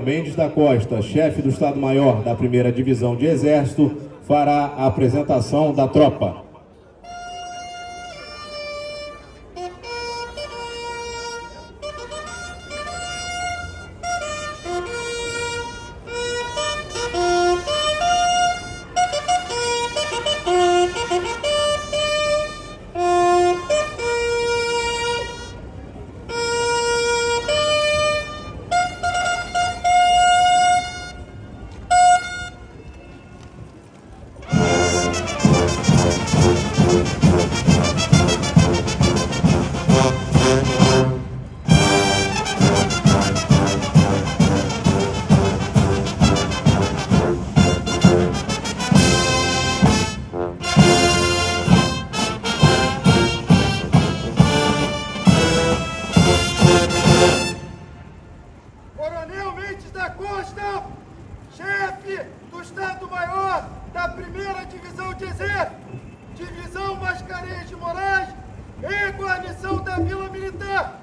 Mendes da Costa, chefe do Estado-Maior da 1ª Divisão de Exército, fará a apresentação da tropa. Coronel Mendes da Costa, chefe do Estado-Maior da 1ª Divisão de Exército, Divisão Mascarenhas de Moraes e Guarnição da Vila Militar.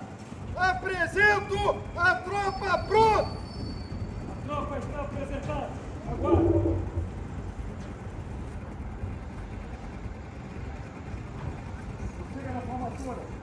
Apresento a tropa pronta. A tropa está apresentada. Aguarde. Siga na formatura.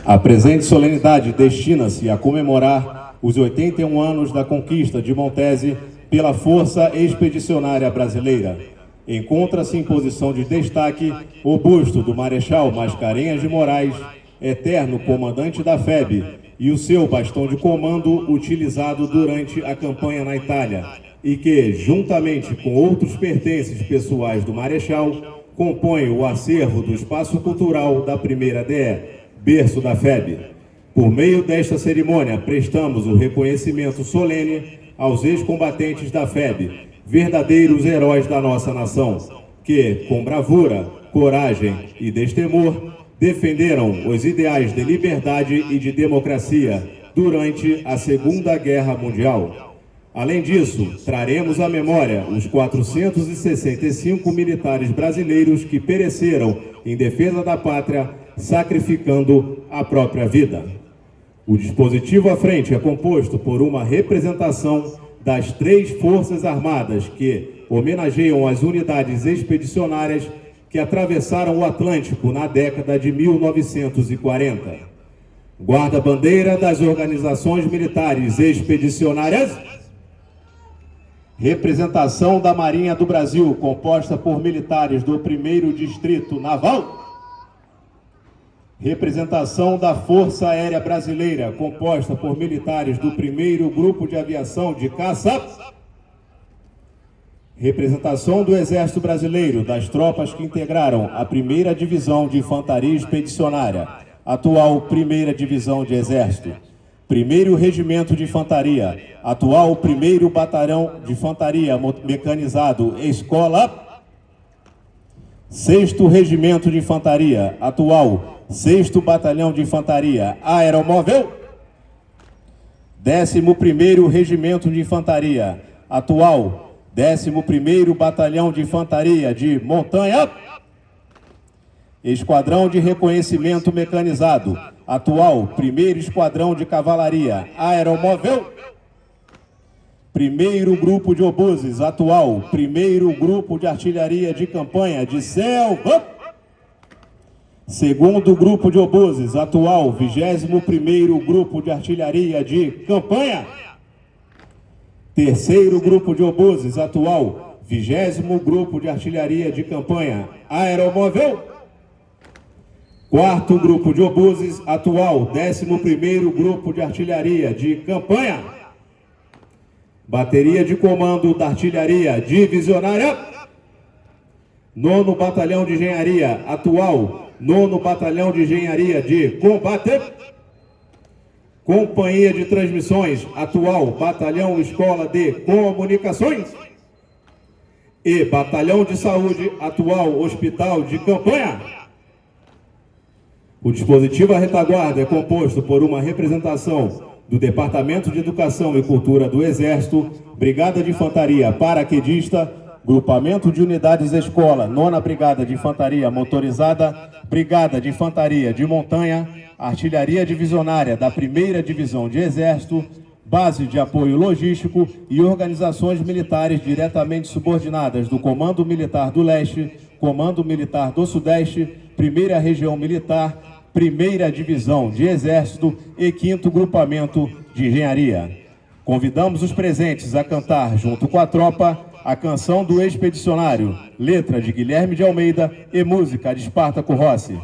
A presente solenidade destina-se a comemorar os 81 anos da conquista de Montese pela Força Expedicionária Brasileira. Encontra-se em posição de destaque o busto do Marechal Mascarenhas de Moraes, eterno comandante da FEB, e o seu bastão de comando utilizado durante a campanha na Itália, e que, juntamente com outros pertences pessoais do Marechal, compõe o acervo do Espaço Cultural da 1ª DE, berço da FEB. Por meio desta cerimônia, prestamos o reconhecimento solene aos ex-combatentes da FEB, verdadeiros heróis da nossa nação, que, com bravura, coragem e destemor, defenderam os ideais de liberdade e de democracia durante a Segunda Guerra Mundial. Além disso, traremos à memória os 465 militares brasileiros que pereceram em defesa da pátria, sacrificando a própria vida. O dispositivo à frente é composto por uma representação das 3 Forças Armadas que homenageiam as unidades expedicionárias que atravessaram o Atlântico na década de 1940. Guarda-bandeira das organizações militares expedicionárias. Representação da Marinha do Brasil, composta por militares do 1º Distrito Naval. Representação da Força Aérea Brasileira, composta por militares do 1º Grupo de Aviação de Caça. Representação do Exército Brasileiro, das tropas que integraram a 1ª Divisão de Infantaria Expedicionária, atual 1ª Divisão de Exército. 1º Regimento de Infantaria, atual 1º Batalhão de Infantaria Mecanizado Escola. 6º Regimento de Infantaria, atual 6º Batalhão de Infantaria Aeromóvel. 11º Regimento de Infantaria, atual 11º Batalhão de Infantaria de Montanha. Esquadrão de Reconhecimento Mecanizado, atual 1º Esquadrão de Cavalaria Aeromóvel. 1º Grupo de Obuses, atual 1º Grupo de Artilharia de Campanha de Selva. 2º Grupo de Obuses, atual 21º Grupo de Artilharia de Campanha. 3º Grupo de Obuses, atual 20º Grupo de Artilharia de Campanha Aeromóvel. 4º Grupo de Obuses, atual 11º Grupo de Artilharia de Campanha. Bateria de Comando da Artilharia Divisionária. 9º Batalhão de Engenharia, atual 9º Batalhão de Engenharia de Combate. Companhia de Transmissões, atual Batalhão Escola de Comunicações. e Batalhão de Saúde, atual Hospital de Campanha. O dispositivo à retaguarda é composto por uma representação do Departamento de Educação e Cultura do Exército, Brigada de Infantaria Paraquedista, Grupamento de Unidades Escola, 9ª Brigada de Infantaria Motorizada, Brigada de Infantaria de Montanha, Artilharia Divisionária da 1ª Divisão de Exército, Base de Apoio Logístico e organizações militares diretamente subordinadas do Comando Militar do Leste, Comando Militar do Sudeste, 1ª Região Militar, 1ª Divisão de Exército e 5º Grupamento de Engenharia. Convidamos os presentes a cantar, junto com a tropa, a canção do Expedicionário, letra de Guilherme de Almeida e música de Espartaco Rossi.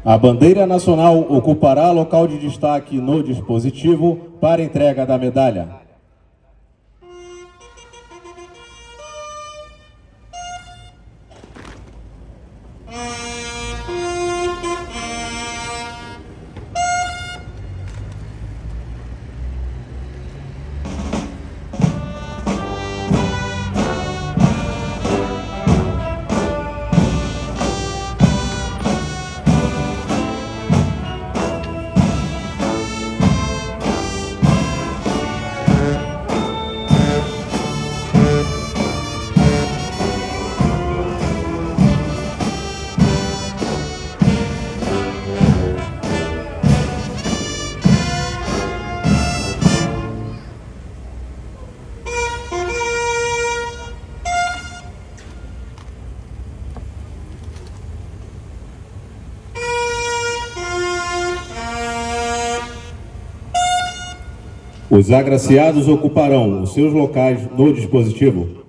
A bandeira nacional ocupará local de destaque no dispositivo para entrega da medalha. Os agraciados ocuparão os seus locais no dispositivo.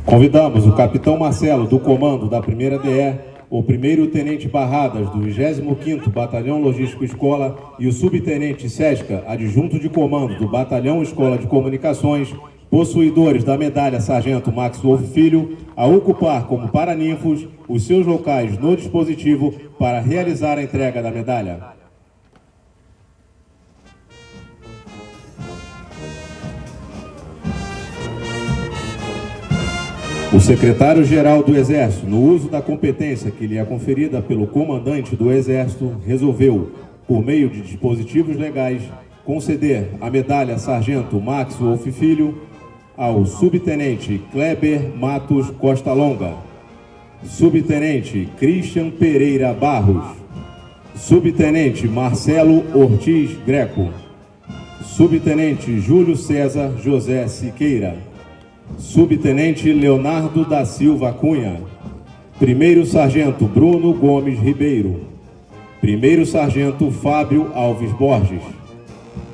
Convidamos o capitão Marcelo, do comando da 1ª DE, o primeiro tenente Barradas, do 25º Batalhão Logístico Escola, e o subtenente Sesca, adjunto de comando do Batalhão Escola de Comunicações, possuidores da medalha Sargento Max Wolff Filho, a ocupar como paraninfos os seus locais no dispositivo para realizar a entrega da medalha. O secretário-geral do Exército, no uso da competência que lhe é conferida pelo comandante do Exército, resolveu, por meio de dispositivos legais, conceder a medalha Sargento Max Wolff Filho ao subtenente Kleber Matos Costa Longa, subtenente Christian Pereira Barros, subtenente Marcelo Ortiz Greco, subtenente Júlio César José Siqueira, subtenente Leonardo da Silva Cunha, primeiro sargento Bruno Gomes Ribeiro, primeiro sargento Fábio Alves Borges,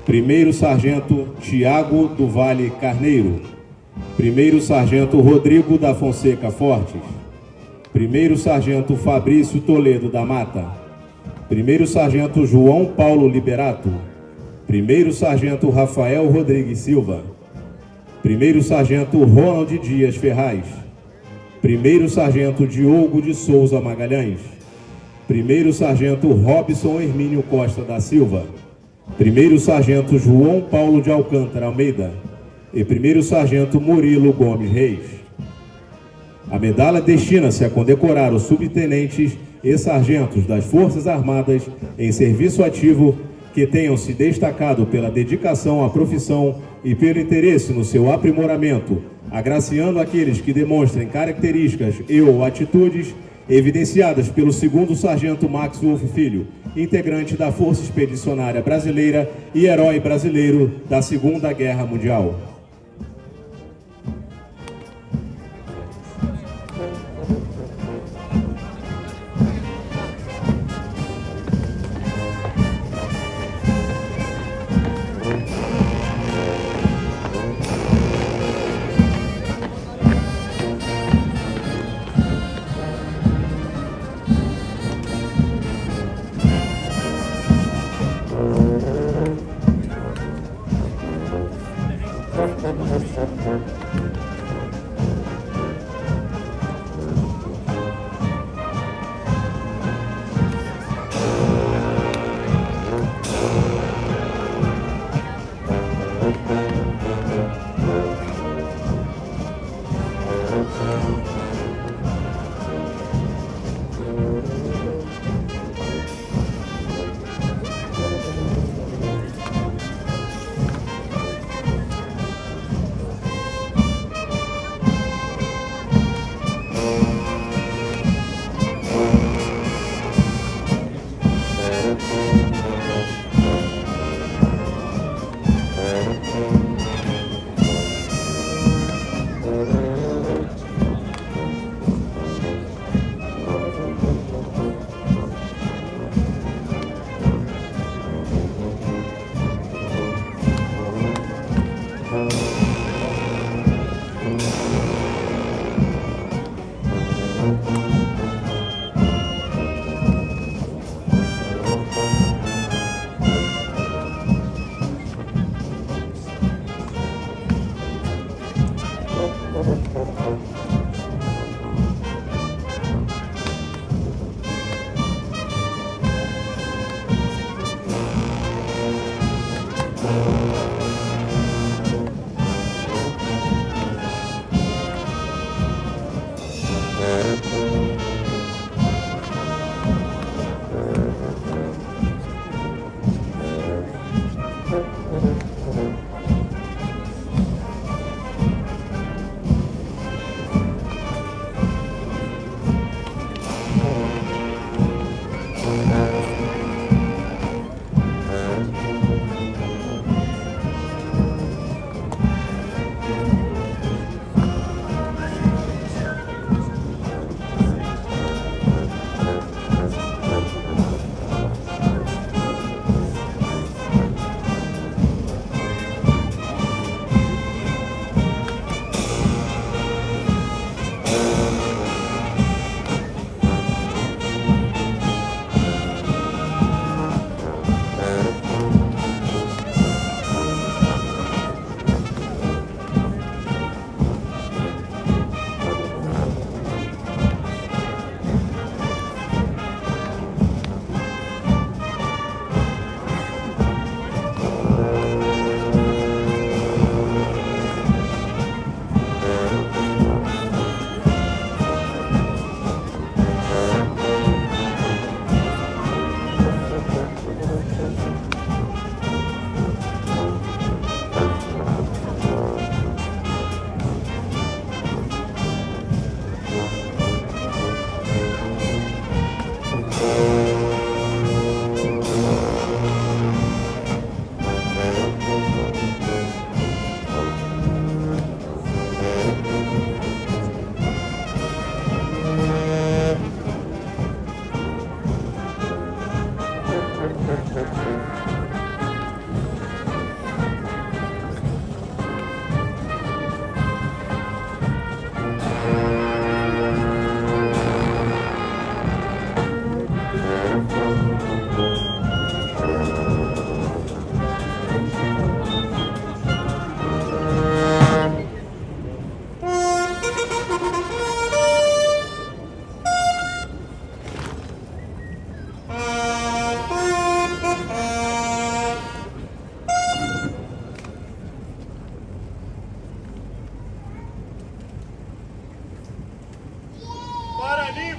primeiro sargento Tiago do Vale Carneiro, primeiro sargento Rodrigo da Fonseca Fortes, primeiro sargento Fabrício Toledo da Mata, primeiro sargento João Paulo Liberato, primeiro sargento Rafael Rodrigues Silva, primeiro sargento Ronald Dias Ferraz, primeiro sargento Diogo de Souza Magalhães, primeiro sargento Robson Hermínio Costa da Silva, primeiro sargento João Paulo de Alcântara Almeida e primeiro sargento Murilo Gomes Reis. A medalha destina-se a condecorar os subtenentes e sargentos das Forças Armadas em serviço ativo que tenham se destacado pela dedicação à profissão e pelo interesse no seu aprimoramento, agraciando aqueles que demonstrem características e ou atitudes evidenciadas pelo 2º Sargento Max Wolff Filho, integrante da Força Expedicionária Brasileira e herói brasileiro da Segunda Guerra Mundial.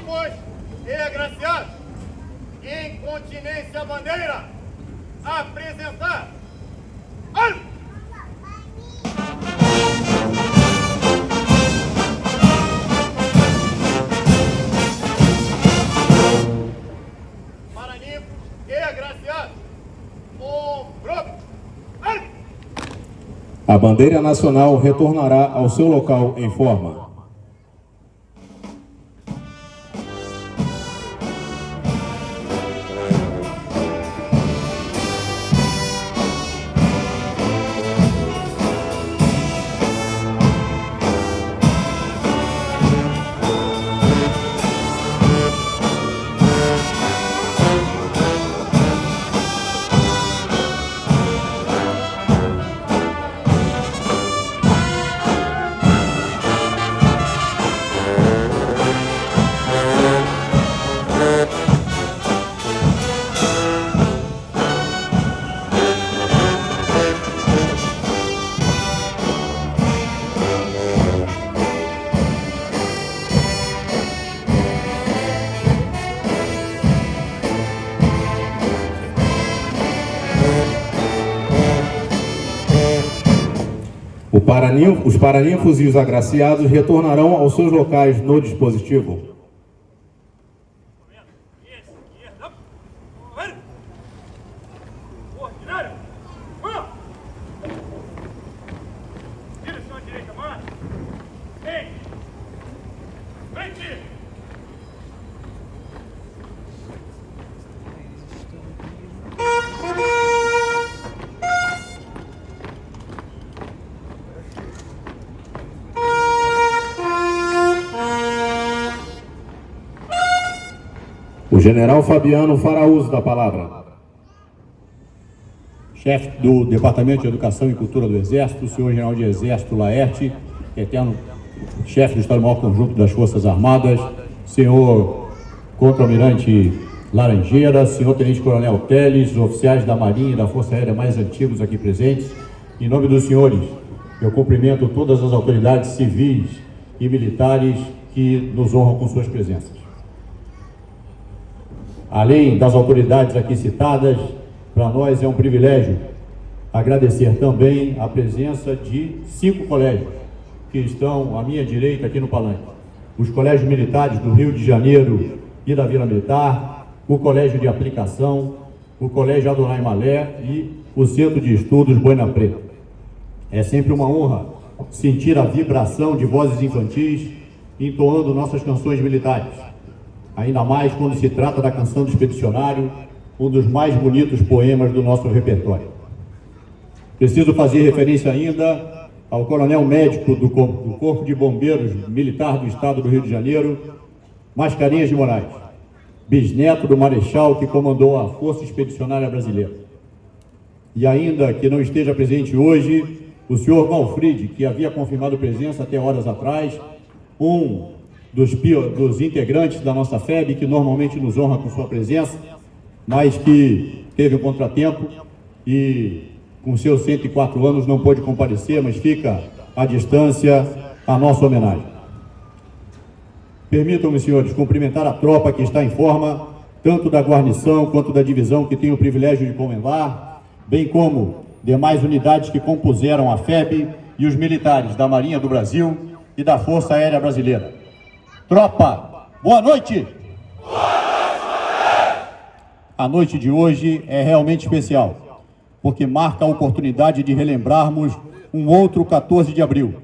Senhores e agraciados, em continência à bandeira, apresentar armas! Paraninfos e agraciados, ombro, armas! A bandeira nacional retornará ao seu local em forma. Os paraninfos e os agraciados retornarão aos seus locais no dispositivo. Ordinário! Vamos! Direção à direita, mano! Vem! Frente! O general Fabiano fará uso da palavra. Chefe do Departamento de Educação e Cultura do Exército, senhor general de Exército Laerte, eterno chefe do Estado-Maior Conjunto das Forças Armadas, senhor contra-almirante Laranjeira, senhor tenente-coronel Teles, oficiais da Marinha e da Força Aérea mais antigos aqui presentes, em nome dos senhores, eu cumprimento todas as autoridades civis e militares que nos honram com suas presenças. Além das autoridades aqui citadas, para nós é um privilégio agradecer também a presença de 5 colégios que estão à minha direita aqui no palanque. Os colégios militares do Rio de Janeiro e da Vila Militar, o Colégio de Aplicação, o Colégio Adonai Malé e o Centro de Estudos Boina Preta. É sempre uma honra sentir a vibração de vozes infantis entoando nossas canções militares. Ainda mais quando se trata da Canção do Expedicionário, um dos mais bonitos poemas do nosso repertório. Preciso fazer referência ainda ao coronel médico do Corpo de Bombeiros Militar do Estado do Rio de Janeiro, Mascarenhas de Moraes, bisneto do marechal que comandou a Força Expedicionária Brasileira. E ainda que não esteja presente hoje, o senhor Valfrid, que havia confirmado presença até horas atrás, um dos integrantes da nossa FEB, que normalmente nos honra com sua presença, mas que teve um contratempo e com seus 104 anos não pôde comparecer, mas fica à distância a nossa homenagem. Permitam-me, senhores, cumprimentar a tropa que está em forma, tanto da guarnição quanto da divisão que tenho o privilégio de comandar, bem como demais unidades que compuseram a FEB e os militares da Marinha do Brasil e da Força Aérea Brasileira. Tropa, boa noite! Boa noite! A noite de hoje é realmente especial, porque marca a oportunidade de relembrarmos um outro 14 de abril,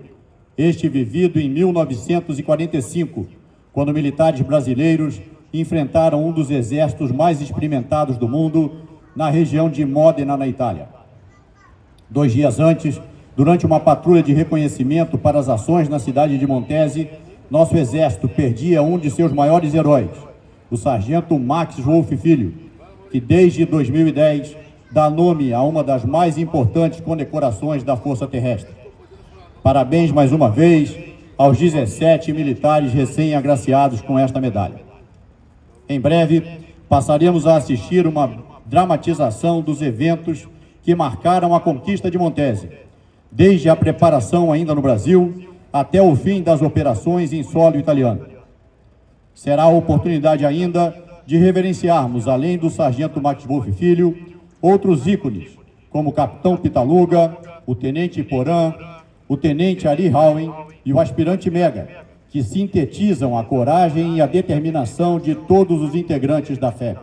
este vivido em 1945, quando militares brasileiros enfrentaram um dos exércitos mais experimentados do mundo na região de Modena, na Itália. 2 dias antes, durante uma patrulha de reconhecimento para as ações na cidade de Montese, nosso exército perdia um de seus maiores heróis, o sargento Max Wolff Filho, que desde 2010 dá nome a uma das mais importantes condecorações da Força Terrestre. Parabéns mais uma vez aos 17 militares recém-agraciados com esta medalha. Em breve, passaremos a assistir uma dramatização dos eventos que marcaram a conquista de Montese, desde a preparação ainda no Brasil até o fim das operações em solo italiano. Será a oportunidade ainda de reverenciarmos, além do Sargento Max Wolff Filho, outros ícones, como o Capitão Pitaluga, o Tenente Porã, o Tenente Ari Howen e o Aspirante Mega, que sintetizam a coragem e a determinação de todos os integrantes da FEB.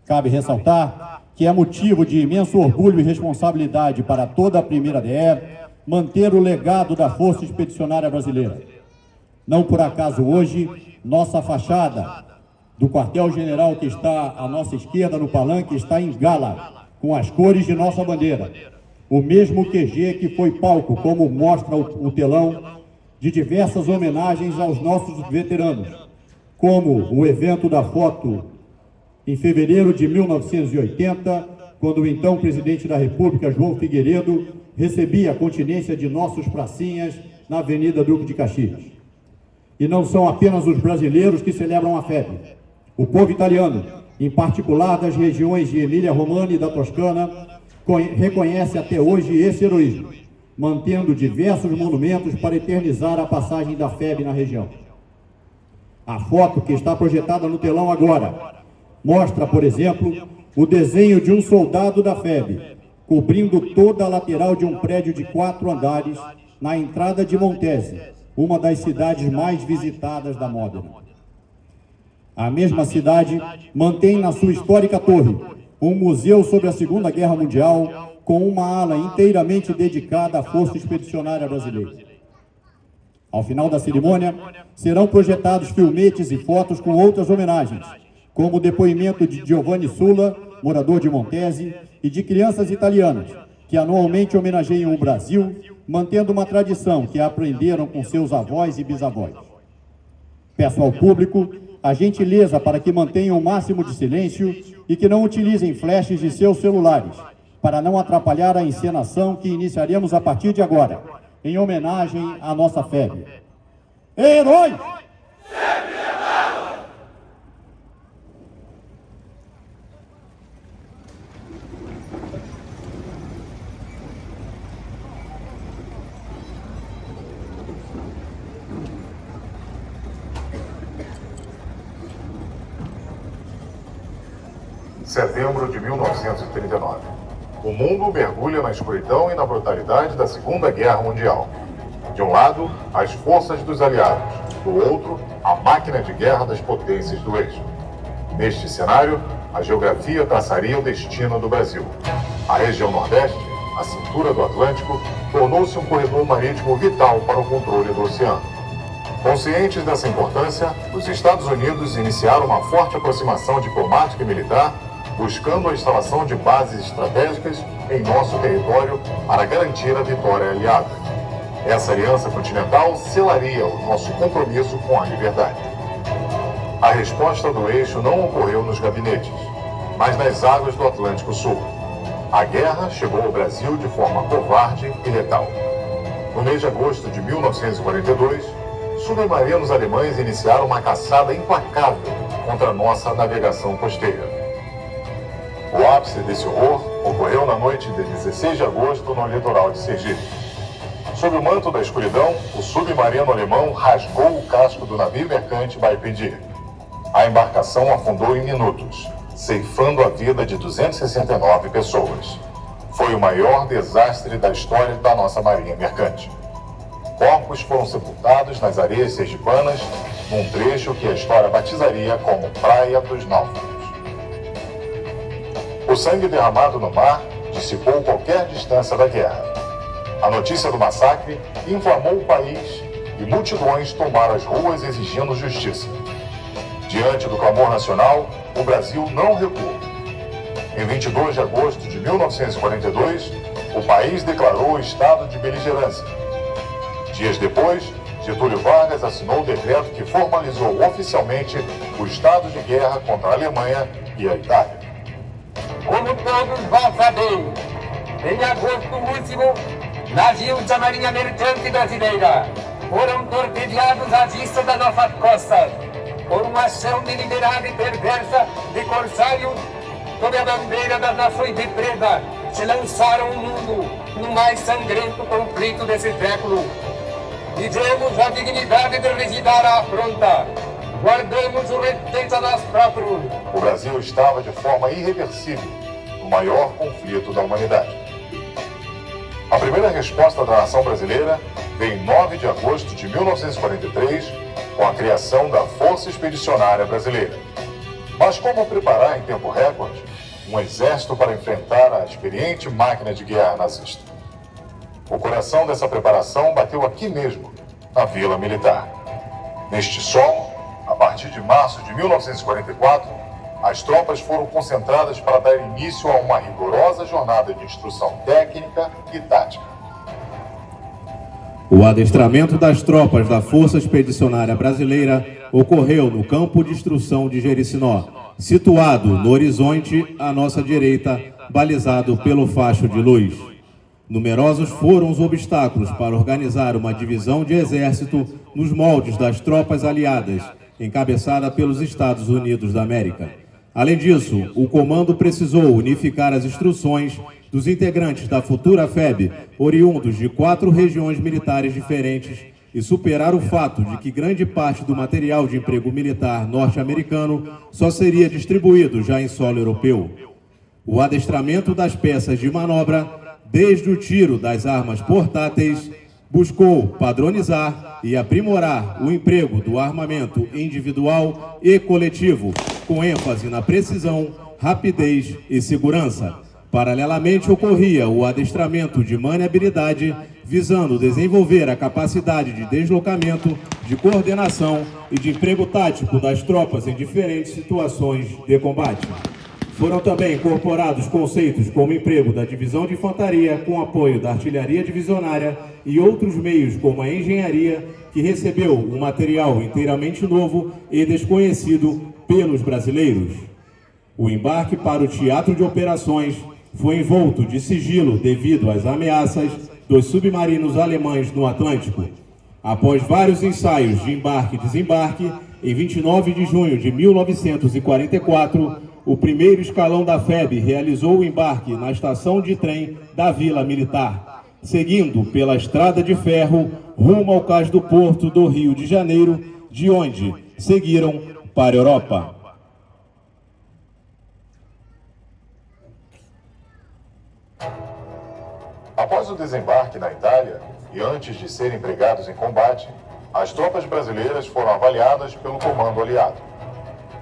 Cabe ressaltar que é motivo de imenso orgulho e responsabilidade para toda a primeira DE manter o legado da Força Expedicionária Brasileira. Não por acaso hoje, nossa fachada do quartel-general que está à nossa esquerda no palanque está em gala, com as cores de nossa bandeira. O mesmo QG que foi palco, como mostra o telão, de diversas homenagens aos nossos veteranos, como o evento da foto em fevereiro de 1980, quando o então presidente da República, João Figueiredo, recebia a continência de nossos pracinhas na Avenida Duque de Caxias. E não são apenas os brasileiros que celebram a FEB. O povo italiano, em particular das regiões de Emília-Romagna e da Toscana, reconhece até hoje esse heroísmo, mantendo diversos monumentos para eternizar a passagem da FEB na região. A foto que está projetada no telão agora mostra, por exemplo, o desenho de um soldado da FEB, cobrindo toda a lateral de um prédio de 4 andares na entrada de Montese, uma das cidades mais visitadas da Modena. A mesma cidade mantém na sua histórica torre um museu sobre a Segunda Guerra Mundial, com uma ala inteiramente dedicada à Força Expedicionária Brasileira. Ao final da cerimônia, serão projetados filmetes e fotos com outras homenagens, como o depoimento de Giovanni Sulla, morador de Montese, e de crianças italianas, que anualmente homenageiam o Brasil, mantendo uma tradição que aprenderam com seus avós e bisavós. Peço ao público a gentileza para que mantenham o máximo de silêncio e que não utilizem flashes de seus celulares, para não atrapalhar a encenação que iniciaremos a partir de agora, em homenagem à nossa FEB. Herói! Setembro de 1939. O mundo mergulha na escuridão e na brutalidade da Segunda Guerra Mundial. De um lado, as forças dos aliados. Do outro, a máquina de guerra das potências do eixo. Neste cenário, a geografia traçaria o destino do Brasil. A região Nordeste, a cintura do Atlântico, tornou-se um corredor marítimo vital para o controle do oceano. Conscientes dessa importância, os Estados Unidos iniciaram uma forte aproximação diplomática e militar, buscando a instalação de bases estratégicas em nosso território para garantir a vitória aliada. Essa aliança continental selaria o nosso compromisso com a liberdade. A resposta do eixo não ocorreu nos gabinetes, mas nas águas do Atlântico Sul. A guerra chegou ao Brasil de forma covarde e letal. No mês de agosto de 1942, submarinos alemães iniciaram uma caçada implacável contra a nossa navegação costeira. O ápice desse horror ocorreu na noite de 16 de agosto no litoral de Sergipe. Sob o manto da escuridão, o submarino alemão rasgou o casco do navio mercante Baipendi. A embarcação afundou em minutos, ceifando a vida de 269 pessoas. Foi o maior desastre da história da nossa marinha mercante. Corpos foram sepultados nas areias sergipanas, num trecho que a história batizaria como Praia dos Náufragos. O sangue derramado no mar dissipou qualquer distância da guerra. A notícia do massacre inflamou o país e multidões tomaram as ruas exigindo justiça. Diante do clamor nacional, o Brasil não recuou. Em 22 de agosto de 1942, o país declarou o estado de beligerância. Dias depois, Getúlio Vargas assinou o decreto que formalizou oficialmente o estado de guerra contra a Alemanha e a Itália. Como todos vão saber, em agosto último, navios da Marinha Mercante Brasileira foram torpedeados às vistas das nossas costas por uma ação deliberada e perversa de corsários sob a bandeira das nações de presa, se lançaram o mundo no mais sangrento conflito desse século. Tivemos a dignidade de recitar a afronta, guardemos o respeito a nós próprios. O Brasil estava de forma irreversível no maior conflito da humanidade. A primeira resposta da nação brasileira veio em 9 de agosto de 1943, com a criação da Força Expedicionária Brasileira. Mas como preparar em tempo recorde um exército para enfrentar a experiente máquina de guerra nazista? O coração dessa preparação bateu aqui mesmo, na Vila Militar. Neste solo, a partir de março de 1944, as tropas foram concentradas para dar início a uma rigorosa jornada de instrução técnica e tática. O adestramento das tropas da Força Expedicionária Brasileira ocorreu no campo de instrução de Jericinó, situado no horizonte à nossa direita, balizado pelo facho de luz. Numerosos foram os obstáculos para organizar uma divisão de exército nos moldes das tropas aliadas, encabeçada pelos Estados Unidos da América. Além disso, o comando precisou unificar as instruções dos integrantes da futura FEB, oriundos de 4 regiões militares diferentes, e superar o fato de que grande parte do material de emprego militar norte-americano só seria distribuído já em solo europeu. O adestramento das peças de manobra, desde o tiro das armas portáteis, buscou padronizar e aprimorar o emprego do armamento individual e coletivo, com ênfase na precisão, rapidez e segurança. Paralelamente, ocorria o adestramento de maniabilidade, visando desenvolver a capacidade de deslocamento, de coordenação e de emprego tático das tropas em diferentes situações de combate. Foram também incorporados conceitos como emprego da divisão de infantaria com apoio da artilharia divisionária e outros meios como a engenharia, que recebeu um material inteiramente novo e desconhecido pelos brasileiros. O embarque para o teatro de operações foi envolto de sigilo devido às ameaças dos submarinos alemães no Atlântico. Após vários ensaios de embarque e desembarque, em 29 de junho de 1944, o primeiro escalão da FEB realizou o embarque na estação de trem da Vila Militar, seguindo pela estrada de ferro rumo ao cais do Porto do Rio de Janeiro, de onde seguiram para a Europa. Após o desembarque na Itália e antes de serem empregados em combate, as tropas brasileiras foram avaliadas pelo comando aliado.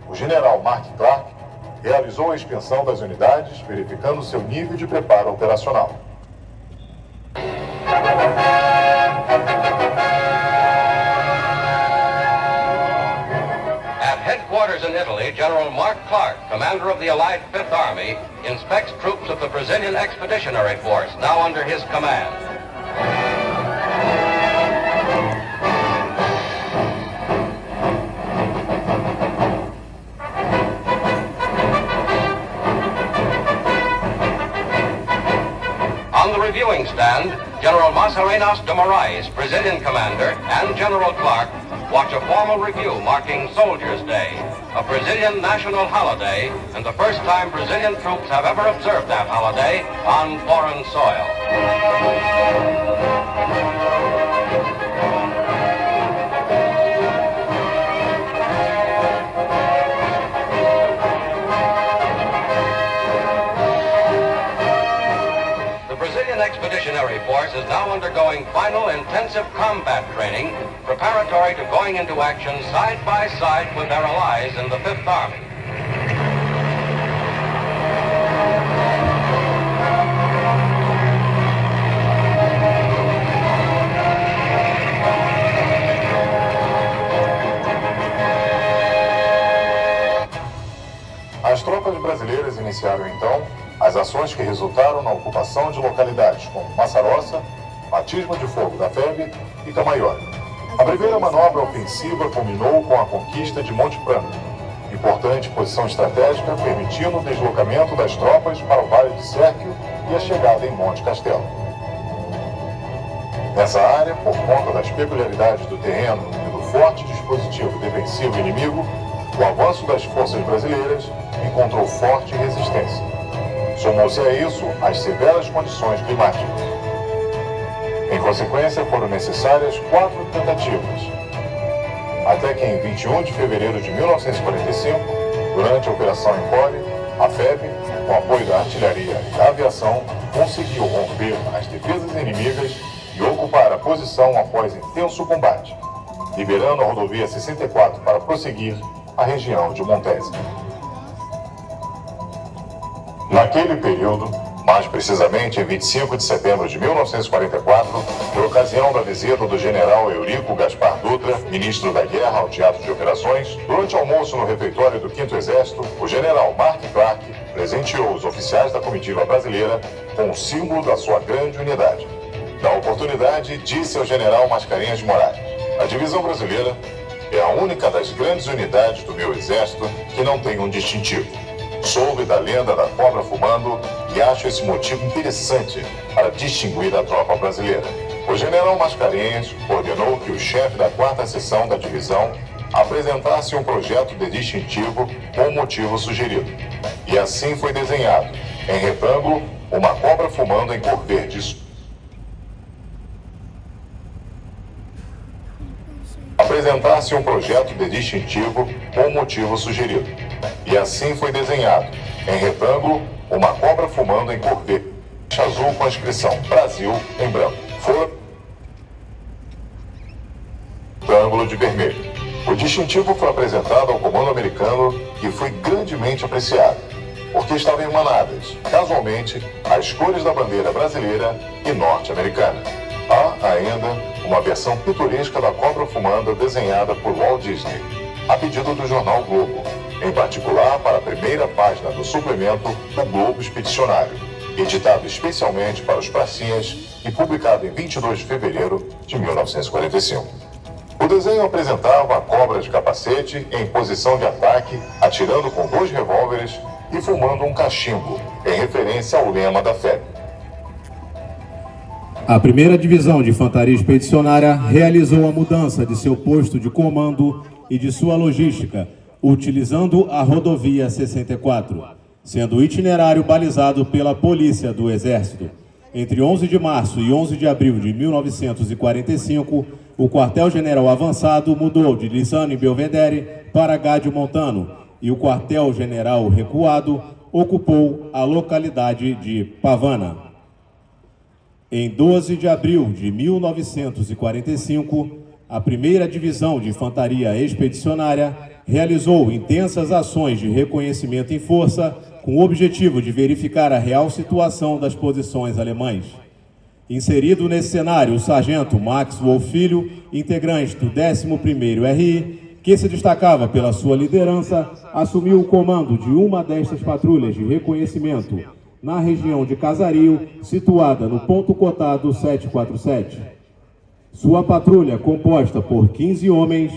O general Mark Clark realizou a expensão das unidades, verificando seu nível de preparo operacional. At headquarters in Italy, General Mark Clark, commander of the Allied Fifth Army, inspects troops of the Brazilian Expeditionary Force, now under his command. On the reviewing stand, General Mascarenas de Moraes, Brazilian commander, and General Clark watch a formal review marking Soldiers' Day, a Brazilian national holiday, and the first time Brazilian troops have ever observed that holiday on foreign soil. The Expeditionary Force is now undergoing final intensive combat training, preparatory to going into action side by side with their allies in the Fifth Army. As tropas brasileiras iniciaram então as ações que resultaram na ocupação de localidades como Massarossa, Batismo de Fogo da FEB e Camaiore. A primeira manobra ofensiva culminou com a conquista de Monte Prano, importante posição estratégica permitindo o deslocamento das tropas para o Vale de Sérquio e a chegada em Monte Castelo. Nessa área, por conta das peculiaridades do terreno e do forte dispositivo defensivo inimigo, o avanço das forças brasileiras encontrou forte resistência. Somou-se a isso as severas condições climáticas. Em consequência, foram necessárias 4 tentativas. até que em 21 de fevereiro de 1945, durante a Operação Empore, a FEB, com apoio da artilharia e da aviação, conseguiu romper as defesas inimigas e ocupar a posição após intenso combate, liberando a rodovia 64 para prosseguir a região de Montese. Naquele período, mais precisamente em 25 de setembro de 1944, por ocasião da visita do general Eurico Gaspar Dutra, ministro da Guerra ao Teatro de Operações, durante o almoço no refeitório do 5º Exército, o general Mark Clark presenteou os oficiais da comitiva brasileira com o símbolo da sua grande unidade. Na oportunidade, disse ao general Mascarenhas de Moraes: a divisão brasileira é a única das grandes unidades do meu exército que não tem um distintivo. Soube da lenda da cobra fumando e acho esse motivo interessante para distinguir a tropa brasileira. O general Mascarenhas ordenou que o chefe da 4ª seção da divisão apresentasse um projeto de distintivo com o motivo sugerido. E assim foi desenhado, em retângulo, uma cobra fumando em cor verde. Apresentasse um projeto de distintivo com o motivo sugerido. E assim foi desenhado, em retângulo, uma cobra fumando em cor verde azul com a inscrição Brasil em branco. Retângulo de vermelho. O distintivo foi apresentado ao comando americano e foi grandemente apreciado, porque estavam emanadas, casualmente, as cores da bandeira brasileira e norte-americana. Há ainda uma versão pitoresca da cobra fumanda desenhada por Walt Disney, a pedido do jornal Globo, em particular para a primeira página do suplemento do Globo Expedicionário, editado especialmente para os pracinhas e publicado em 22 de fevereiro de 1945. O desenho apresentava a cobra de capacete em posição de ataque, atirando com 2 revólveres e fumando um cachimbo, em referência ao lema da FEB. A 1ª Divisão de Infantaria Expedicionária realizou a mudança de seu posto de comando e de sua logística, utilizando a rodovia 64, sendo o itinerário balizado pela Polícia do Exército. Entre 11 de março e 11 de abril de 1945, o quartel-general avançado mudou de Lissano em Belvedere para Gádio Montano e o quartel-general recuado ocupou a localidade de Pavana. Em 12 de abril de 1945, a 1ª Divisão de Infantaria Expedicionária realizou intensas ações de reconhecimento em força com o objetivo de verificar a real situação das posições alemãs. Inserido nesse cenário, o sargento Maxwell Filho, integrante do 11º RI, que se destacava pela sua liderança, assumiu o comando de uma destas patrulhas de reconhecimento, na região de Casario, situada no ponto cotado 747. Sua patrulha, composta por 15 homens,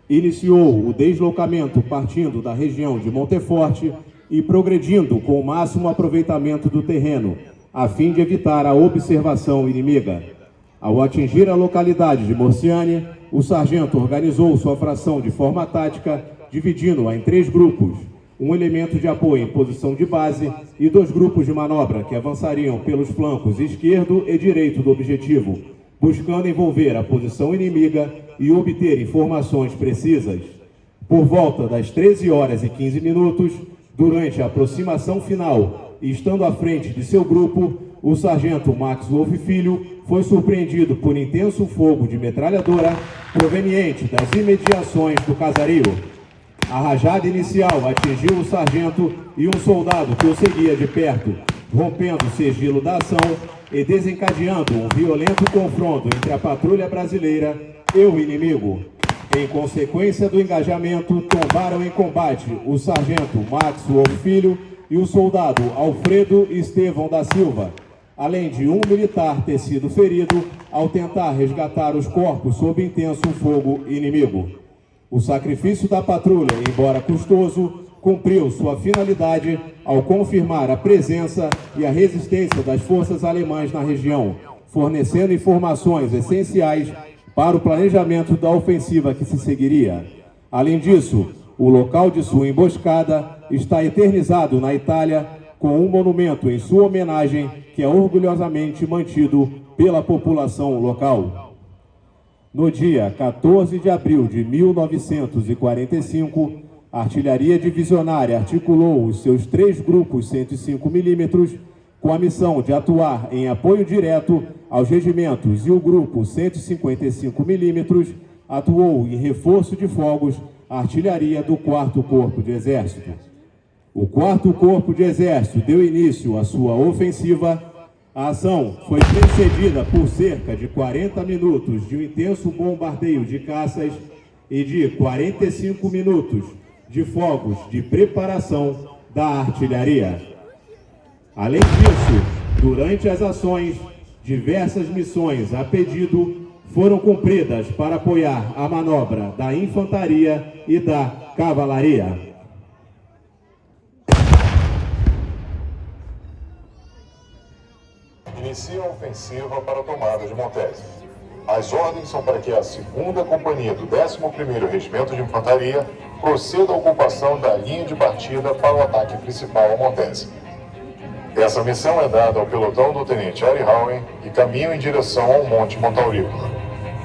iniciou o deslocamento partindo da região de Monteforte e progredindo com o máximo aproveitamento do terreno, a fim de evitar a observação inimiga. Ao atingir a localidade de Morciane, o sargento organizou sua fração de forma tática, dividindo-a em 3 grupos, um elemento de apoio em posição de base e 2 grupos de manobra que avançariam pelos flancos esquerdo e direito do objetivo, buscando envolver a posição inimiga e obter informações precisas. Por volta das 13h15, durante a aproximação final e estando à frente de seu grupo, o sargento Max Wolf Filho foi surpreendido por intenso fogo de metralhadora proveniente das imediações do Casario. A rajada inicial atingiu o sargento e um soldado que o seguia de perto, rompendo o sigilo da ação e desencadeando um violento confronto entre a patrulha brasileira e o inimigo. Em consequência do engajamento, tombaram em combate o sargento Max Wolf Filho e o soldado Alfredo Estevão da Silva, além de um militar ter sido ferido ao tentar resgatar os corpos sob intenso fogo inimigo. O sacrifício da patrulha, embora custoso, cumpriu sua finalidade ao confirmar a presença e a resistência das forças alemãs na região, fornecendo informações essenciais para o planejamento da ofensiva que se seguiria. Além disso, o local de sua emboscada está eternizado na Itália com um monumento em sua homenagem que é orgulhosamente mantido pela população local. No dia 14 de abril de 1945, a Artilharia Divisionária articulou os seus 3 grupos 105 mm com a missão de atuar em apoio direto aos regimentos, e o grupo 155 mm atuou em reforço de fogos à artilharia do 4º Corpo de Exército. O 4º Corpo de Exército deu início à sua ofensiva. A ação foi precedida por cerca de 40 minutos de um intenso bombardeio de caças e de 45 minutos de fogos de preparação da artilharia. Além disso, durante as ações, diversas missões a pedido foram cumpridas para apoiar a manobra da infantaria e da cavalaria. Inicia a ofensiva para a tomada de Montese. As ordens são para que a 2ª Companhia do 11º Regimento de Infantaria proceda à ocupação da linha de partida para o ataque principal a Montese. Essa missão é dada ao pelotão do Tenente Ari Howen e caminham em direção ao Monte Montaurícola,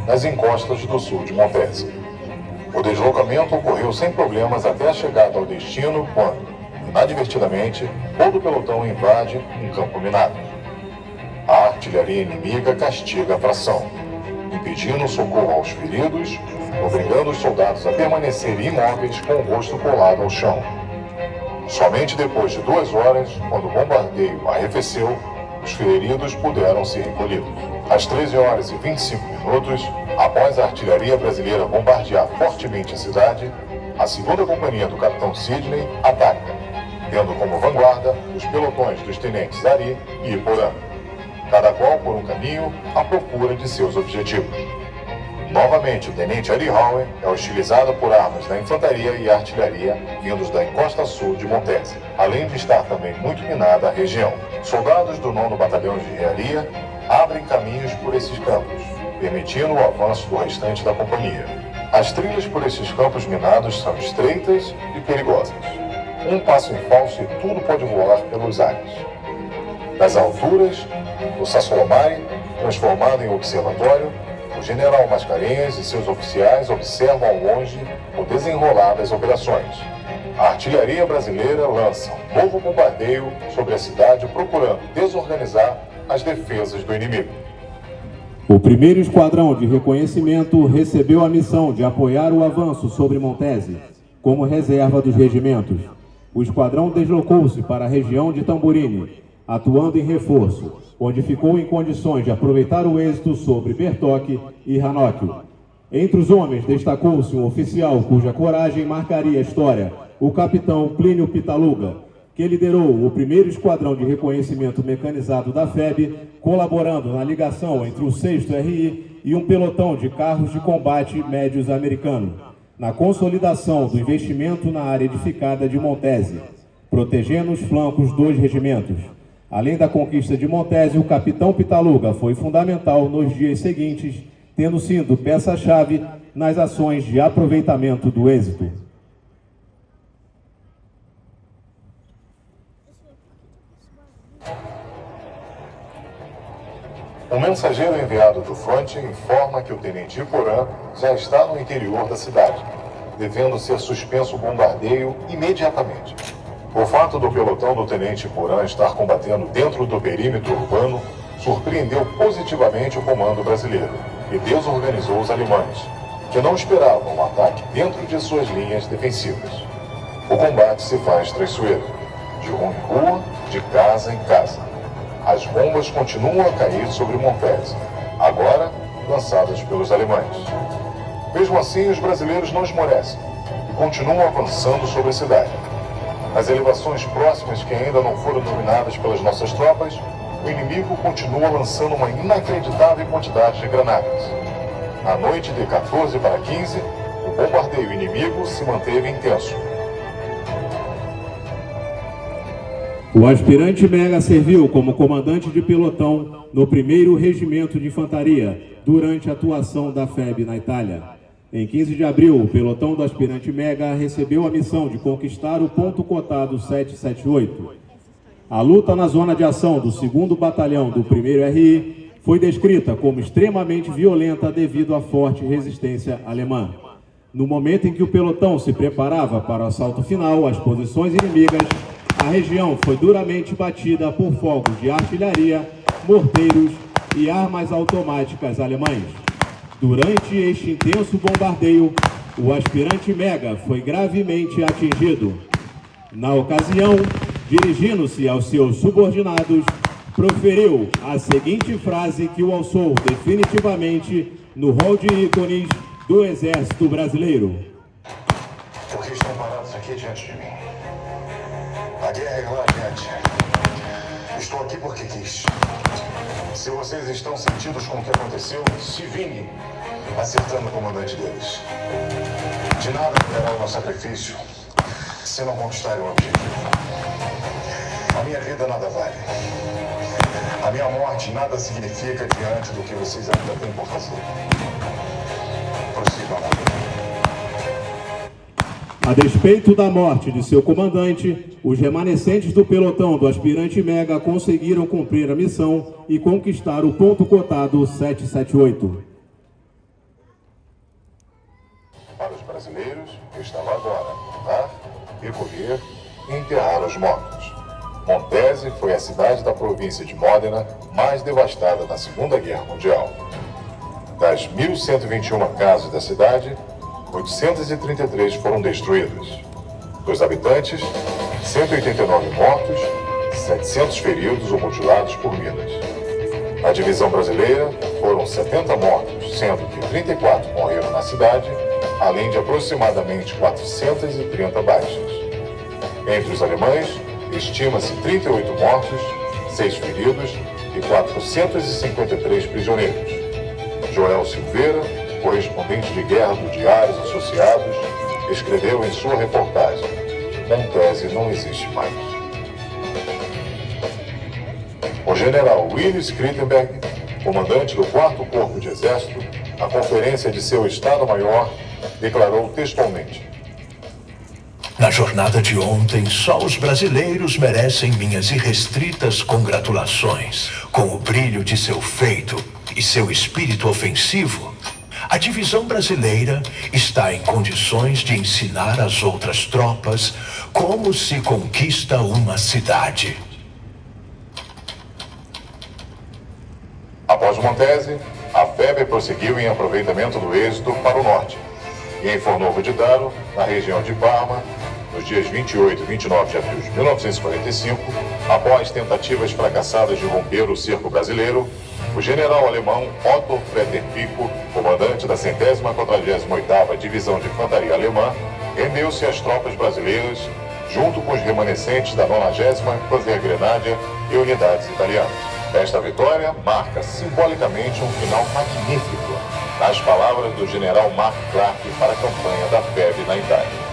nas encostas do sul de Montese. O deslocamento ocorreu sem problemas até a chegada ao destino, quando, inadvertidamente, todo o pelotão invade um campo minado. A artilharia inimiga castiga a fração, impedindo o socorro aos feridos, obrigando os soldados a permanecerem imóveis com o rosto colado ao chão. Somente depois de 2 horas, quando o bombardeio arrefeceu, os feridos puderam ser recolhidos. Às 13 horas e 25 minutos, após a artilharia brasileira bombardear fortemente a cidade, a 2ª Companhia do Capitão Sidney ataca, tendo como vanguarda os pelotões dos tenentes Ari e Iporã, cada qual por um caminho à procura de seus objetivos. Novamente, o tenente Ari Howen é hostilizado por armas da infantaria e artilharia vindos da encosta sul de Montese, além de estar também muito minada a região. Soldados do 9º Batalhão de Engenharia abrem caminhos por esses campos, permitindo o avanço do restante da companhia. As trilhas por esses campos minados são estreitas e perigosas. Um passo em falso e tudo pode voar pelos ares. Das alturas, o Sassolomari, transformado em observatório, o general Mascarenhas e seus oficiais observam ao longe o desenrolar das operações. A artilharia brasileira lança um novo bombardeio sobre a cidade, procurando desorganizar as defesas do inimigo. O 1º Esquadrão de Reconhecimento recebeu a missão de apoiar o avanço sobre Montese, como reserva dos regimentos. O esquadrão deslocou-se para a região de Tamburini, atuando em reforço, onde ficou em condições de aproveitar o êxito sobre Bertoque e Ranocchio. Entre os homens destacou-se um oficial cuja coragem marcaria a história, o capitão Plínio Pitaluga, que liderou o 1º Esquadrão de Reconhecimento Mecanizado da FEB, colaborando na ligação entre o 6º RI e um pelotão de carros de combate médios americano, na consolidação do investimento na área edificada de Montese, protegendo os flancos dos regimentos. Além da conquista de Montese, o capitão Pitaluga foi fundamental nos dias seguintes, tendo sido peça-chave nas ações de aproveitamento do êxito. Um mensageiro enviado do fronte informa que o tenente Iporã já está no interior da cidade, devendo ser suspenso o bombardeio imediatamente. O fato do pelotão do tenente Iporã estar combatendo dentro do perímetro urbano surpreendeu positivamente o comando brasileiro e desorganizou os alemães, que não esperavam um ataque dentro de suas linhas defensivas. O combate se faz traiçoeiro, de rua em rua, de casa em casa. As bombas continuam a cair sobre Montese, agora lançadas pelos alemães. Mesmo assim, os brasileiros não esmorecem e continuam avançando sobre a cidade. Nas elevações próximas que ainda não foram dominadas pelas nossas tropas, o inimigo continua lançando uma inacreditável quantidade de granadas. Na noite de 14 para 15, o bombardeio inimigo se manteve intenso. O aspirante Mega serviu como comandante de pelotão no 1º Regimento de Infantaria durante a atuação da FEB na Itália. Em 15 de abril, o pelotão do aspirante Mega recebeu a missão de conquistar o ponto cotado 778. A luta na zona de ação do 2º Batalhão do 1º RI foi descrita como extremamente violenta devido à forte resistência alemã. No momento em que o pelotão se preparava para o assalto final às posições inimigas, a região foi duramente batida por fogos de artilharia, morteiros e armas automáticas alemães. Durante este intenso bombardeio, o aspirante Mega foi gravemente atingido. Na ocasião, dirigindo-se aos seus subordinados, proferiu a seguinte frase que o alçou definitivamente no hall de ícones do Exército Brasileiro. Por que estão parados aqui diante de mim? A guerra é lá adiante. Estou aqui porque quis. Se vocês estão sentidos com o que aconteceu, se vinguem, acertando o comandante deles. De nada valerá o nosso sacrifício se não conquistarem o objetivo. A minha vida nada vale. A minha morte nada significa diante do que vocês ainda têm por fazer. Prossigam na vida. A despeito da morte de seu comandante, os remanescentes do pelotão do aspirante Mega conseguiram cumprir a missão e conquistar o ponto cotado 778. Para os brasileiros, estava agora montar, recolher e enterrar os mortos. Montese foi a cidade da província de Módena mais devastada na Segunda Guerra Mundial. Das 1.121 casas da cidade, 833 foram destruídas. Dos habitantes, 189 mortos, 700 feridos ou mutilados por minas. A divisão brasileira foram 70 mortos, sendo que 34 morreram na cidade, além de aproximadamente 430 baixas. Entre os alemães, estima-se 38 mortos, 6 feridos e 453 prisioneiros. Joel Silveira, correspondente de guerra do Diários Associados, escreveu em sua reportagem: Montese não existe mais. O general Willis Krittenberg, comandante do 4º Corpo de Exército, na conferência de seu Estado-Maior, declarou textualmente: Na jornada de ontem, só os brasileiros merecem minhas irrestritas congratulações. Com o brilho de seu feito e seu espírito ofensivo, a divisão brasileira está em condições de ensinar às outras tropas como se conquista uma cidade. Após Montese, a FEB prosseguiu em aproveitamento do êxito para o norte. E em Fornovo de Daro, na região de Parma, nos dias 28 e 29 de abril de 1945, após tentativas fracassadas de romper o cerco brasileiro, o general alemão Otto Freder Pico, comandante da 148ª Divisão de Infantaria Alemã, rendeu-se às tropas brasileiras, junto com os remanescentes da 90ª Panzergrenadier e unidades italianas. Esta vitória marca simbolicamente um final magnífico, nas palavras do general Mark Clark para a campanha da FEB na Itália.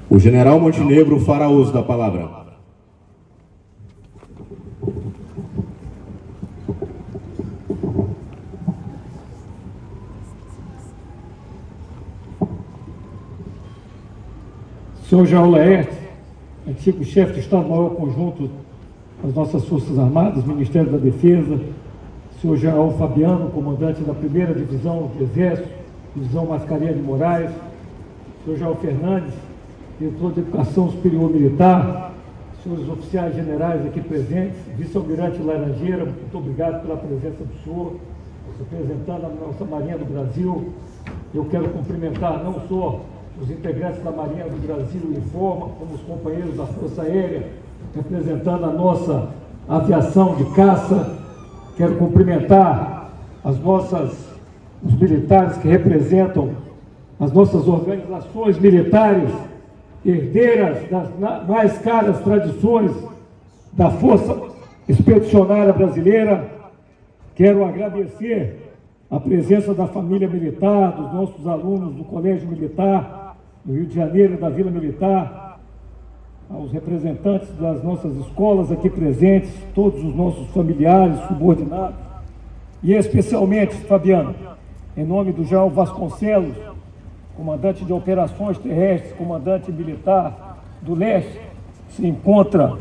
O general Montenegro fará uso da palavra. Senhor João Laerte, antigo chefe do Estado-Maior Conjunto das nossas Forças Armadas, Ministério da Defesa, senhor General Fabiano, comandante da 1ª Divisão de Exército, Divisão Mascarenhas de Moraes, senhor João Fernandes, diretor de Educação Superior Militar, senhores oficiais generais aqui presentes, vice-almirante Laranjeira, muito obrigado pela presença do senhor, representando a nossa Marinha do Brasil. Eu quero cumprimentar não só os integrantes da Marinha do Brasil uniformam, como os companheiros da Força Aérea, representando a nossa aviação de caça. Quero cumprimentar os militares que representam as nossas organizações militares, herdeiras das mais caras tradições da Força Expedicionária Brasileira. Quero agradecer a presença da família militar, dos nossos alunos do Colégio Militar, do Rio de Janeiro, da Vila Militar, aos representantes das nossas escolas aqui presentes, todos os nossos familiares, subordinados, e especialmente, Fabiano, em nome do General Vasconcelos, comandante de operações terrestres, comandante militar do leste, que se encontra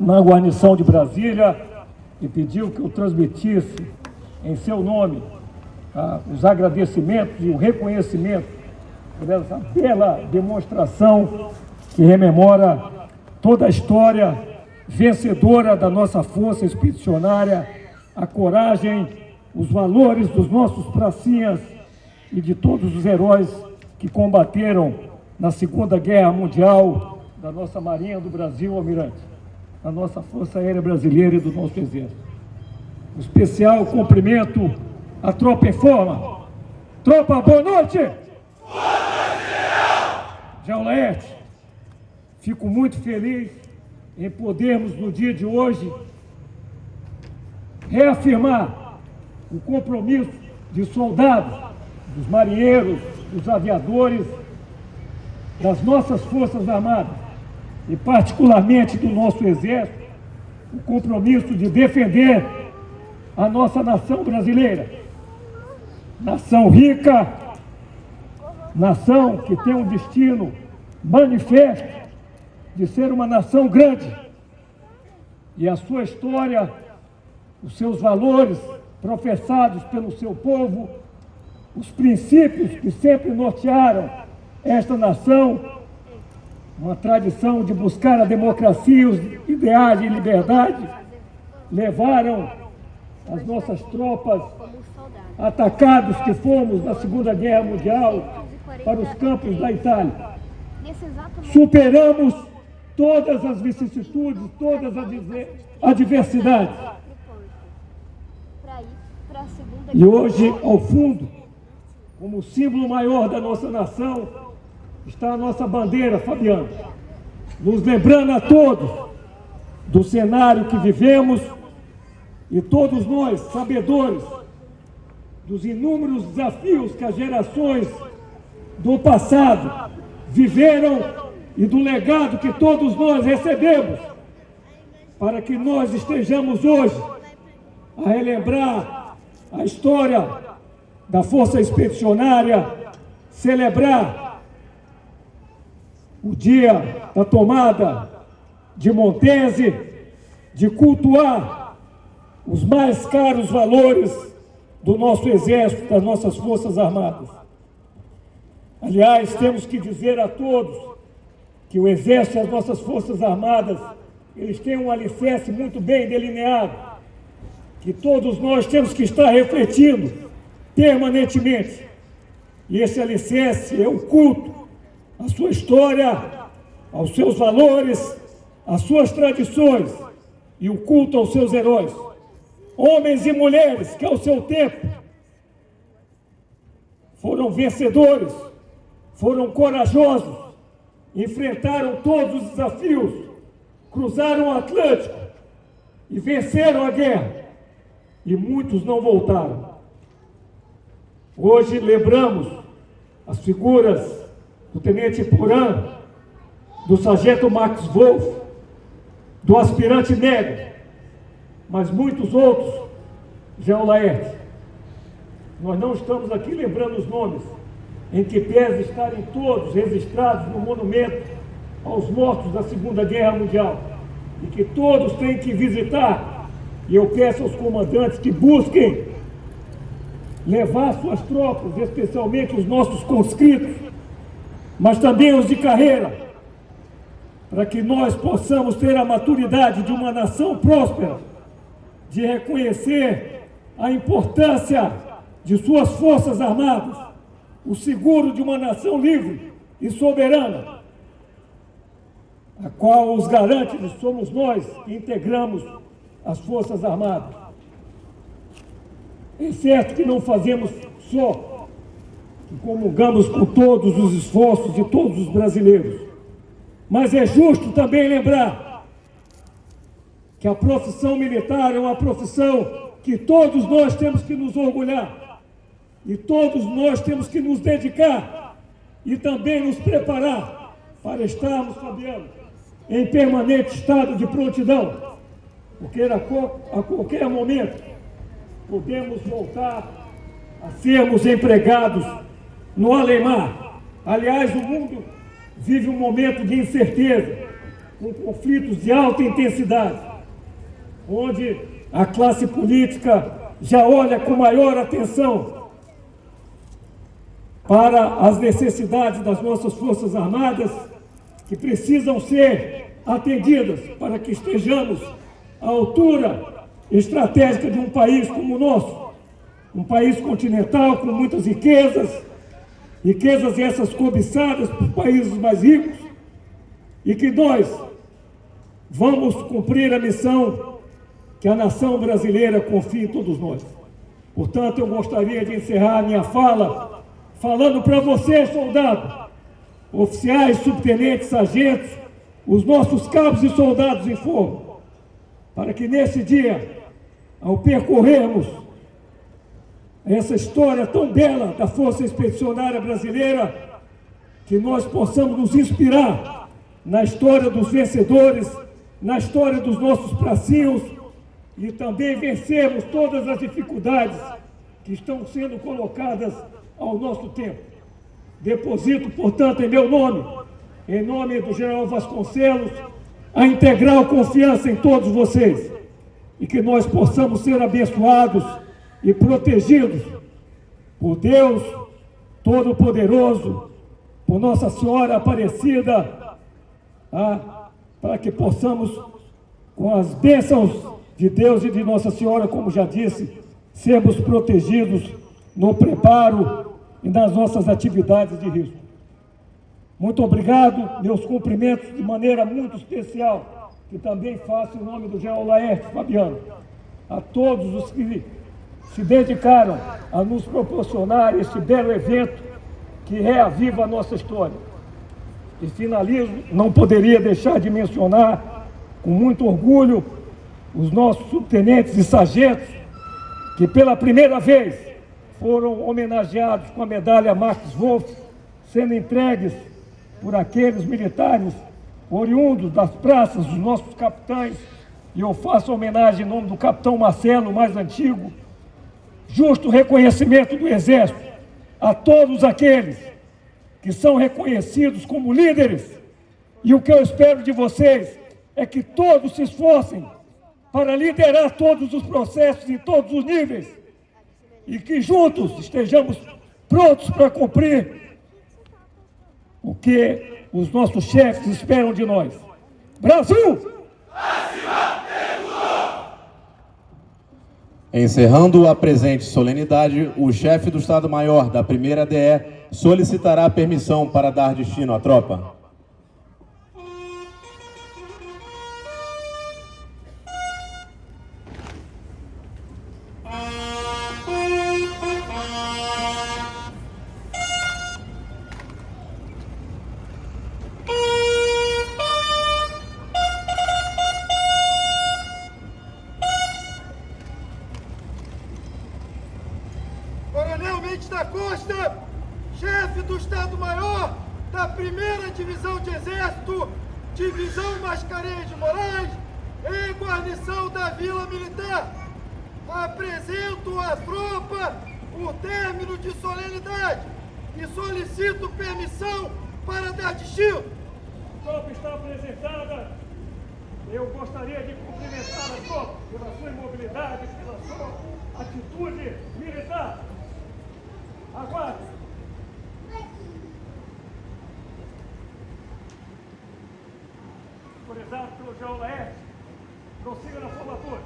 na guarnição de Brasília, e pediu que eu transmitisse em seu nome os agradecimentos e o reconhecimento por essa bela demonstração que rememora toda a história vencedora da nossa Força Expedicionária, a coragem, os valores dos nossos pracinhas e de todos os heróis que combateram na Segunda Guerra Mundial, da nossa Marinha do Brasil, Almirante, da nossa Força Aérea Brasileira e do nosso Exército. Um especial cumprimento à tropa em forma. Tropa, boa noite! General Laerte, fico muito feliz em podermos, no dia de hoje, reafirmar o compromisso de soldados, dos marinheiros, dos aviadores, das nossas Forças Armadas, e particularmente do nosso Exército, o compromisso de defender a nossa nação brasileira. Nação rica, nação que tem um destino manifesto de ser uma nação grande. E a sua história, os seus valores professados pelo seu povo, os princípios que sempre nortearam esta nação, uma tradição de buscar a democracia, os ideais de liberdade, levaram as nossas tropas, atacados que fomos na Segunda Guerra Mundial, para os campos da Itália. Superamos todas as vicissitudes, todas as adversidades. E hoje, ao fundo, como símbolo maior da nossa nação, está a nossa bandeira, Fabiano, nos lembrando a todos do cenário que vivemos, e todos nós, sabedores dos inúmeros desafios que as gerações do passado viveram e do legado que todos nós recebemos, para que nós estejamos hoje a relembrar a história da Força Expedicionária, celebrar o dia da tomada de Montese, de cultuar os mais caros valores do nosso Exército, das nossas Forças Armadas. Aliás, temos que dizer a todos que o Exército e as nossas Forças Armadas, eles têm um alicerce muito bem delineado, que todos nós temos que estar refletindo permanentemente. E esse alicerce é o culto à sua história, aos seus valores, às suas tradições e o culto aos seus heróis. Homens e mulheres que ao seu tempo foram vencedores, foram corajosos, enfrentaram todos os desafios, cruzaram o Atlântico e venceram a guerra. E muitos não voltaram. Hoje lembramos as figuras do Tenente Porã, do Sargento Max Wolff, do aspirante negro, mas muitos outros, General Laerte. Nós não estamos aqui lembrando os nomes, em que pese estarem todos registrados no monumento aos mortos da Segunda Guerra Mundial, e que todos têm que visitar. E eu peço aos comandantes que busquem levar suas tropas, especialmente os nossos conscritos, mas também os de carreira, para que nós possamos ter a maturidade de uma nação próspera, de reconhecer a importância de suas Forças Armadas, o seguro de uma nação livre e soberana, a qual os garantes somos nós que integramos as Forças Armadas. É certo que não fazemos só, que comungamos com todos os esforços de todos os brasileiros, mas é justo também lembrar que a profissão militar é uma profissão que todos nós temos que nos orgulhar e todos nós temos que nos dedicar e também nos preparar para estarmos, Fabiano, em permanente estado de prontidão, porque a qualquer momento podemos voltar a sermos empregados no além-mar. Aliás, o mundo vive um momento de incerteza, com conflitos de alta intensidade, onde a classe política já olha com maior atenção para as necessidades das nossas Forças Armadas, que precisam ser atendidas para que estejamos à altura estratégica de um país como o nosso, um país continental com muitas riquezas essas cobiçadas por países mais ricos, e que nós vamos cumprir a missão que a nação brasileira confia em todos nós. Portanto, eu gostaria de encerrar a minha fala falando para vocês, soldados, oficiais, subtenentes, sargentos, os nossos cabos e soldados em fogo, para que nesse dia, ao percorrermos essa história tão bela da Força Expedicionária Brasileira, que nós possamos nos inspirar na história dos vencedores, na história dos nossos pracinhos, e também vencermos todas as dificuldades que estão sendo colocadas ao nosso tempo. Deposito, portanto, em nome do General Vasconcelos, a integral confiança em todos vocês, e que nós possamos ser abençoados e protegidos por Deus Todo-Poderoso, por Nossa Senhora Aparecida, para que possamos, com as bênçãos de Deus e de Nossa Senhora, como já disse, sermos protegidos no preparo e nas nossas atividades de risco. Muito obrigado, meus cumprimentos de maneira muito especial, que também faço em nome do General Laerte Fabiano, a todos os que se dedicaram a nos proporcionar este belo evento que reaviva a nossa história. E finalizo, não poderia deixar de mencionar, com muito orgulho, os nossos subtenentes e sargentos, que pela primeira vez foram homenageados com a medalha Max Wolf, sendo entregues por aqueles militares oriundos das praças dos nossos capitães, e eu faço homenagem em nome do capitão Marcelo, mais antigo. Justo reconhecimento do Exército a todos aqueles que são reconhecidos como líderes, e o que eu espero de vocês é que todos se esforcem para liderar todos os processos em todos os níveis, e que juntos estejamos prontos para cumprir o que os nossos chefes esperam de nós. Brasil! Encerrando a presente solenidade, o chefe do Estado-Maior da 1ª DE solicitará permissão para dar destino à tropa. Coronel Mendes da Costa, chefe do Estado-Maior da 1ª Divisão de Exército, Divisão Mascarenhas de Moraes e guarnição da Vila Militar. Apresento à tropa o término de solenidade e solicito permissão para dar destino. A tropa está apresentada. Eu gostaria de cumprimentar a tropa pela sua imobilidade, pela sua atitude militar. Aguarde. Autorizado pelo General Laerte, prossiga na formatura.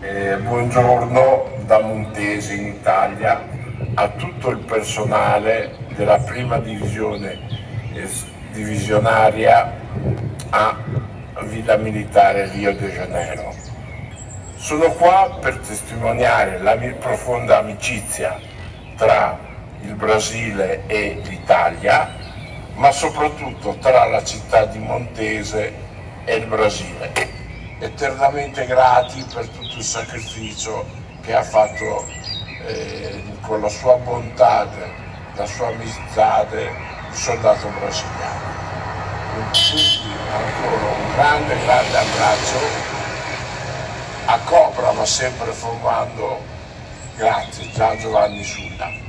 Buongiorno da Montese in Italia a tutto il personale della prima divisione divisionaria a Villa Militare Rio de Janeiro. Sono qua per testimoniare la mia profonda amicizia tra il Brasile e l'Italia, ma soprattutto tra la città di Montese e il Brasile. Eternamente grati per tutto il sacrificio che ha fatto con la sua bontà, la sua amicizia, il soldato brasiliano. Quindi ancora un grande abbraccio a Cobra, ma sempre formando. Grazie, ciao Giovanni Sulla.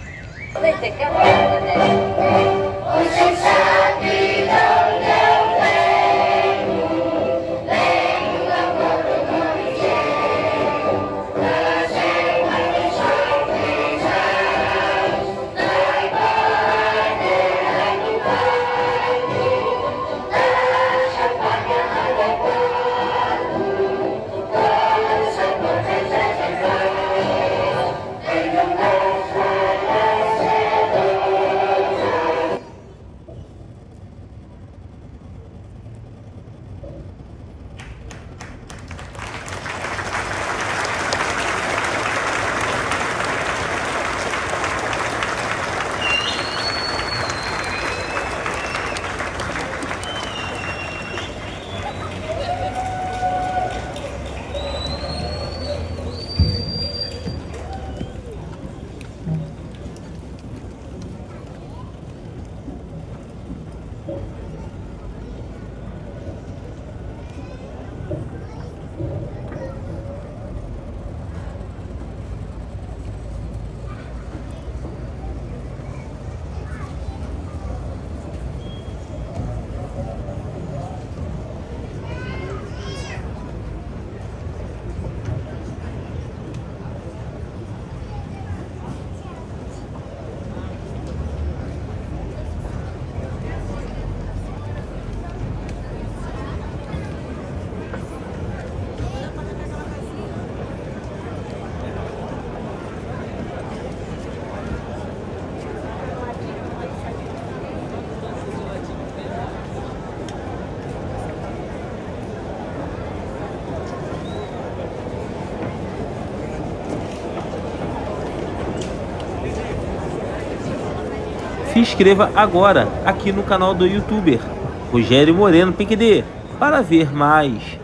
Se inscreva agora aqui no canal do YouTuber Rogério Moreno PQD para ver mais.